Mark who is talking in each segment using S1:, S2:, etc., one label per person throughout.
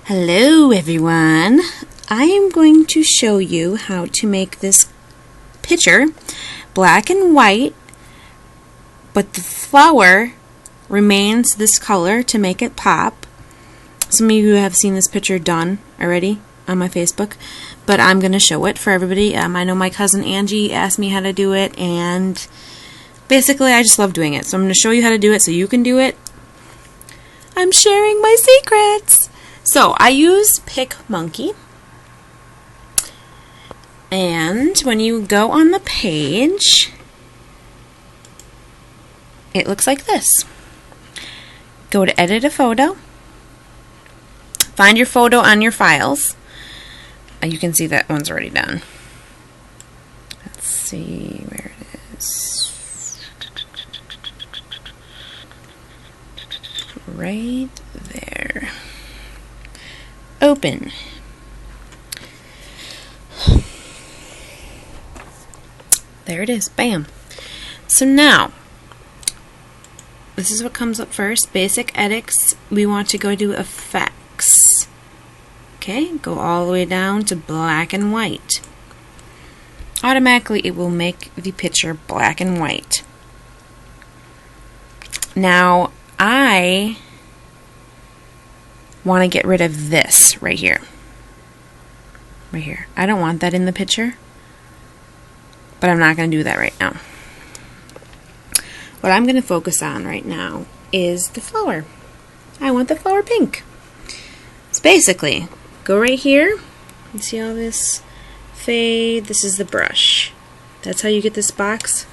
S1: Hello everyone, I am going to show you how to make this picture black and white, but the flower remains this color to make it pop. Some of you have seen this picture done already on my Facebook, but I'm going to show it for everybody. I know my cousin Angie asked me how to do it, and basically I just love doing it. So I'm going to show you how to do it so you can do it. I'm sharing my secrets! So I use PicMonkey, and when you go on the page, it looks like this. Go to edit a photo, find your photo on your files. You can see that one's already done. Let's see where it is. Right there. Open. There it is. Bam. So now, this is what comes up first. Basic edits. We want to go to effects. Okay, go all the way down to black and white. Automatically, it will make the picture black and white. Now, I want to get rid of this right here. Right here. I don't want that in the picture, but I'm not going to do that right now. What I'm going to focus on right now is the flower. I want the flower pink. So basically, go right here. You see all this fade? This is the brush. That's how you get this box.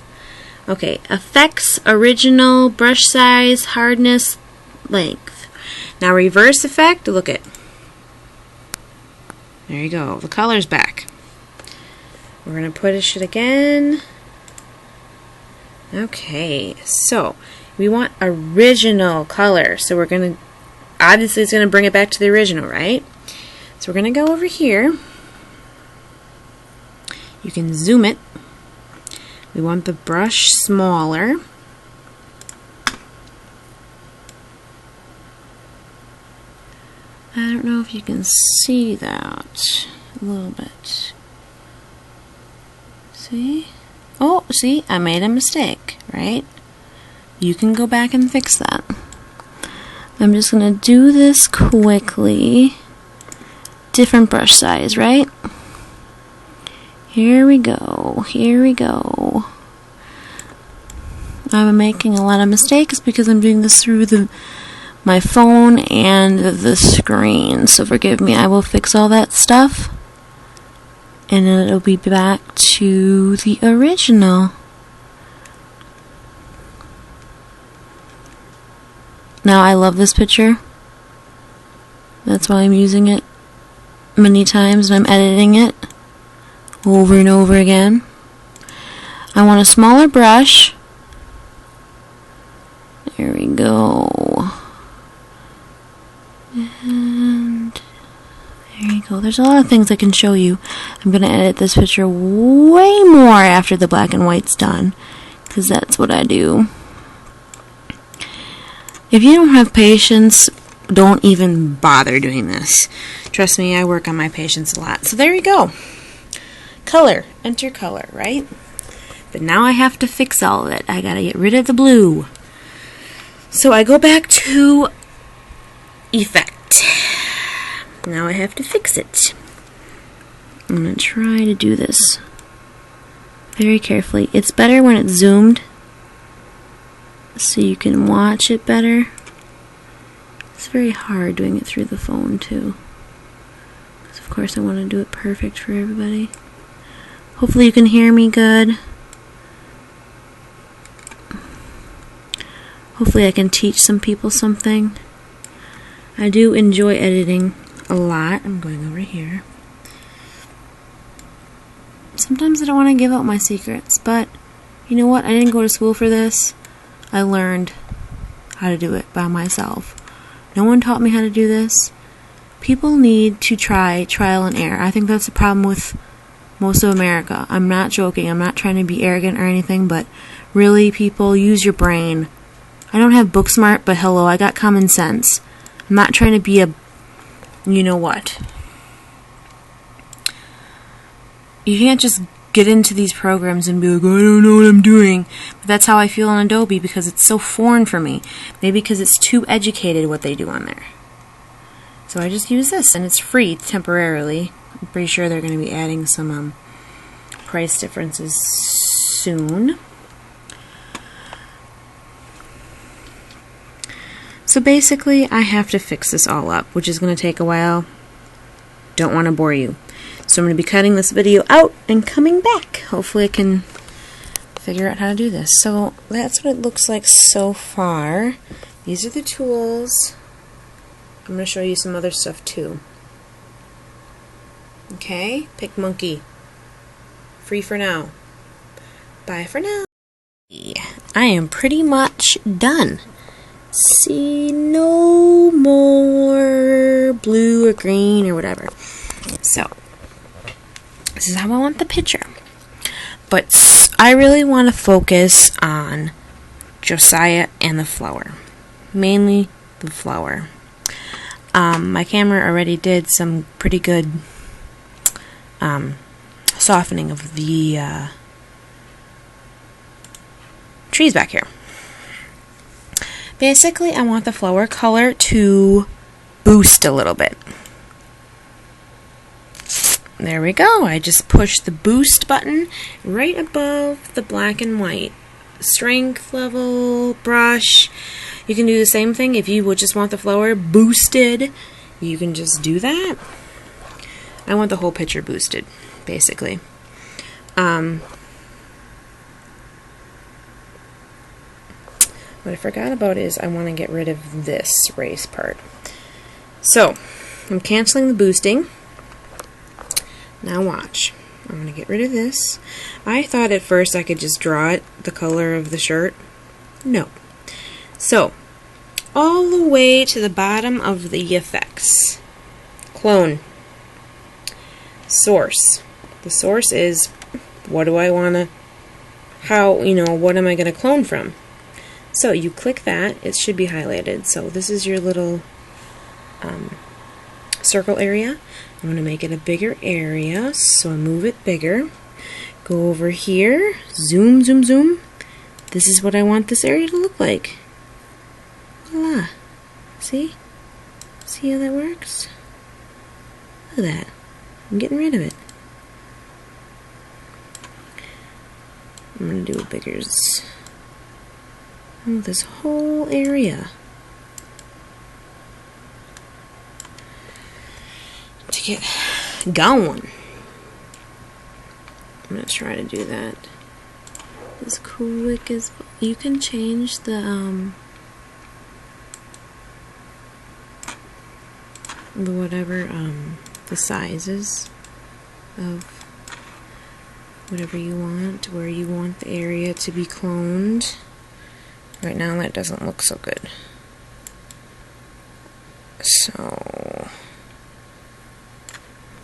S1: Okay, effects, original, brush size, hardness, length. Now reverse effect, look it. There you go, the color's back. We're going to push it again. Okay, so we want original color. So we're going to, obviously it's going to bring it back to the original, right? So we're going to go over here. You can zoom it. We want the brush smaller. I don't know if you can see that a little bit. See? Oh, see, I made a mistake, right? You can go back and fix that. I'm just going to do this quickly. Different brush size, right? Here we go. Here we go. I'm making a lot of mistakes because I'm doing this through my phone and the screen, so forgive me. I will fix all that stuff, and then it'll be back to the original. Now I love this picture. That's why I'm using it many times and I'm editing it over and over again. I want a smaller brush. There we go. And there you go. There's a lot of things I can show you. I'm going to edit this picture way more after the black and white's done, because that's what I do. If you don't have patience, don't even bother doing this. Trust me, I work on my patience a lot. So there you go. Color. Enter color, right? But now I have to fix all of it. I got to get rid of the blue. So I go back to effect. Now I have to fix it. I'm going to try to do this very carefully. It's better when it's zoomed so you can watch it better. It's very hard doing it through the phone too, because of course I want to do it perfect for everybody. Hopefully you can hear me good. Hopefully I can teach some people something. I do enjoy editing a lot. I'm going over here. Sometimes I don't want to give out my secrets, but you know what? I didn't go to school for this. I learned how to do it by myself. No one taught me how to do this. People need to try trial and error. I think that's the problem with most of America. I'm not joking. I'm not trying to be arrogant or anything, but really, people, use your brain. I don't have book smart, but hello, I got common sense. I'm not trying to be a you know what? You can't just get into these programs and be like, I don't know what I'm doing. But that's how I feel on Adobe because it's so foreign for me. Maybe because it's too educated what they do on there. So I just use this, and it's free temporarily. I'm pretty sure they're going to be adding some price differences soon. So basically, I have to fix this all up, which is going to take a while. Don't want to bore you. So I'm going to be cutting this video out and coming back. Hopefully I can figure out how to do this. So that's what it looks like so far. These are the tools. I'm going to show you some other stuff too. Okay, PicMonkey. Free for now. Bye for now. I am pretty much done. See, no more blue or green or whatever. So, this is how I want the picture. But I really want to focus on Josiah and the flower. Mainly the flower. My camera already did some pretty good softening of the trees back here. Basically, I want the flower color to boost a little bit. There we go. I just pushed the boost button right above the black and white. Strength level, brush. You can do the same thing if you would just want the flower boosted. You can just do that. I want the whole picture boosted, basically. What I forgot about is I want to get rid of this race part. So, I'm canceling the boosting. Now watch. I'm going to get rid of this. I thought at first I could just draw it the color of the shirt. No. So, all the way to the bottom of the effects. Clone. Source. The source is, what do I want to, what am I going to clone from? So you click that, it should be highlighted. So this is your little circle area. I'm going to make it a bigger area, so I move it bigger. Go over here, zoom, zoom, zoom. This is what I want this area to look like. Voila. See? See how that works? Look at that. I'm getting rid of it. I'm going to do a bigger this whole area. To get going. I'm going to try to do that as quick as you can change the the sizes of whatever you want, where you want the area to be cloned. Right now that doesn't look so good. So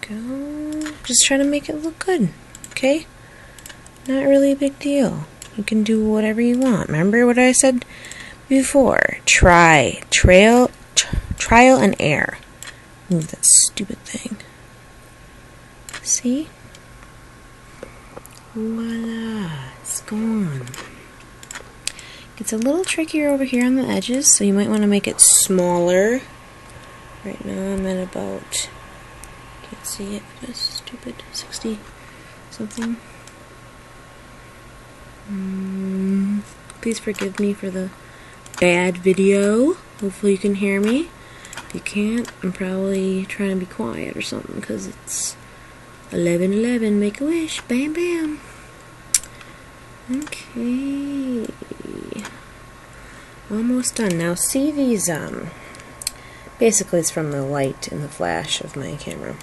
S1: go, just try to make it look good, okay? Not really a big deal. You can do whatever you want. Remember what I said before? Trial and error. Move that stupid thing. See? Voila, it's gone. It's a little trickier over here on the edges, so you might want to make it smaller. Right now I'm at about, can't see it, that's stupid, 60 something. Please forgive me for the bad video. Hopefully you can hear me. If you can't, I'm probably trying to be quiet or something because it's 11:11. Make a wish. Bam, bam. Okay. Almost done. Now see these, basically it's from the light and the flash of my camera.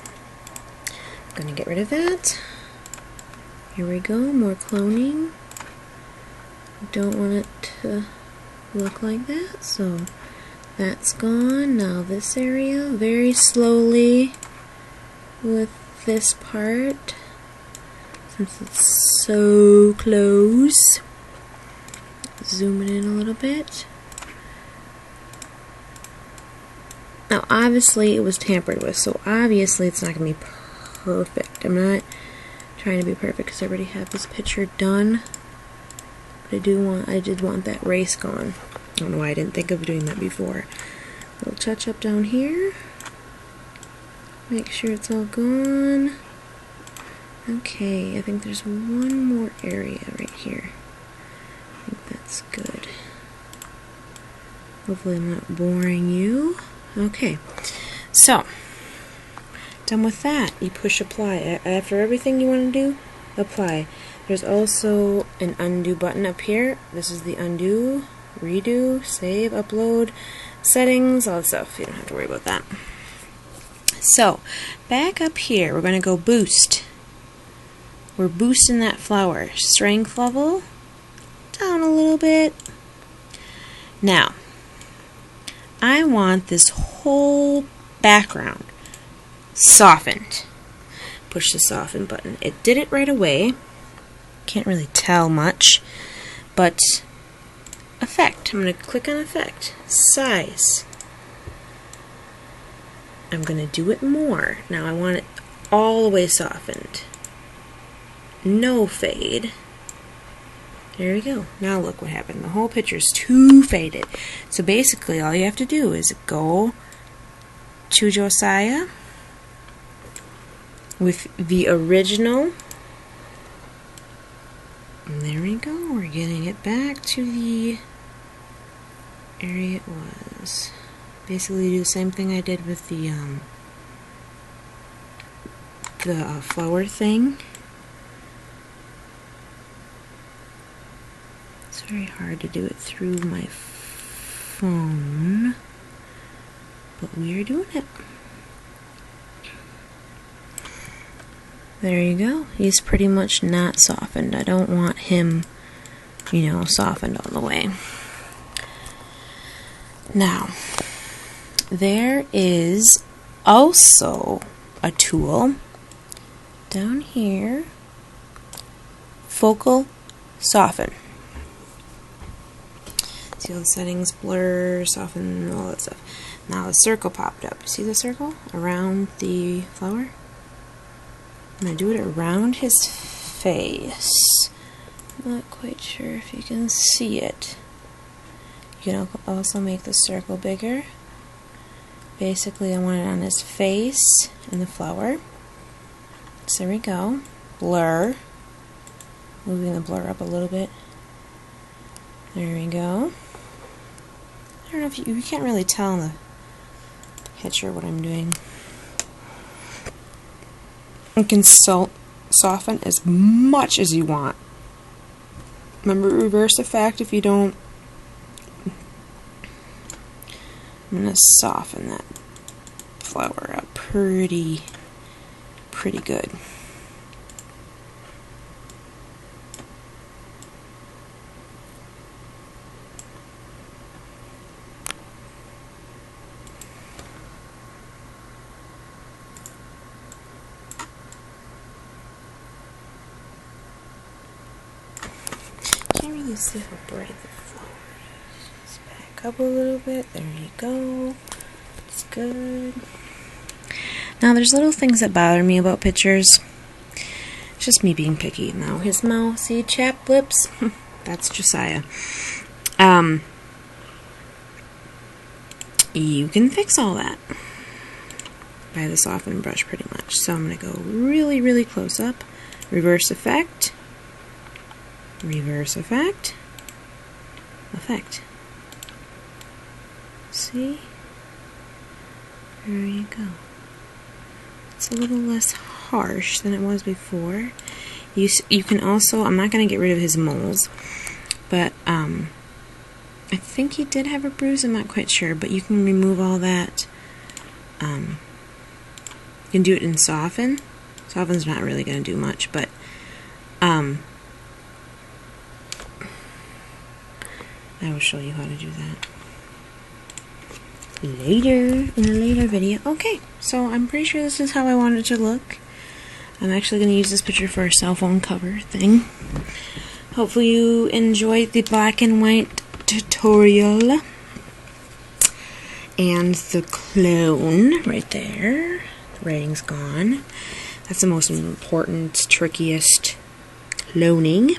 S1: I'm going to get rid of that. Here we go. More cloning. Don't want it to look like that, so that's gone. Now this area, very slowly with this part, since it's so close. Zoom it in a little bit. Now, obviously, it was tampered with, so obviously it's not going to be perfect. I'm not trying to be perfect because I already have this picture done. But I did want that race gone. I don't know why I didn't think of doing that before. A little touch up down here. Make sure it's all gone. Okay, I think there's one more area right here. I think that's good. Hopefully I'm not boring you. Okay, so done with that. You push apply. After everything you want to do, apply. There's also an undo button up here. This is the undo, redo, save, upload, settings, all that stuff. You don't have to worry about that. So, back up here, we're going to go boost. We're boosting that flower. Strength level down a little bit. Now, I want this whole background softened. Push the soften button. It did it right away. Can't really tell much, but effect. I'm going to click on effect. Size. I'm going to do it more. Now I want it all the way softened. No fade. There we go. Now look what happened. The whole picture's too faded. So basically all you have to do is go to Josiah with the original. And there we go. We're getting it back to the area it was. Basically do the same thing I did with the flower thing. It's very hard to do it through my phone, but we are doing it. There you go. He's pretty much not softened. I don't want him, you know, softened all the way. Now, there is also a tool down here, focal soften. See all the settings, blur, soften, all that stuff. Now the circle popped up. See the circle around the flower? I'm going to do it around his face. I'm not quite sure if you can see it. You can also make the circle bigger. Basically, I want it on his face and the flower. So there we go. Blur. Moving the blur up a little bit. There we go. I don't know if you can't really tell in the picture what I'm doing. You can soften as much as you want. Remember reverse effect if you don't. I'm going to soften that flower up pretty good. Can't really see how bright the flower is. Just back up a little bit. There you go. It's good. Now there's little things that bother me about pictures. It's just me being picky. Now his mouth, see, chapped lips. That's Josiah. You can fix all that by the soften brush pretty much. So I'm going to go really close up. Reverse effect. Reverse effect. Effect. See? There you go. It's a little less harsh than it was before. You can also, I'm not going to get rid of his moles, but I think he did have a bruise, I'm not quite sure, but you can remove all that. You can do it in soften. Soften's not really going to do much, but I will show you how to do that later, in a later video. Okay, so I'm pretty sure this is how I want it to look. I'm actually going to use this picture for a cell phone cover thing. Hopefully you enjoyed the black and white tutorial. and the clone right there. The writing's gone. That's the most important, trickiest cloning.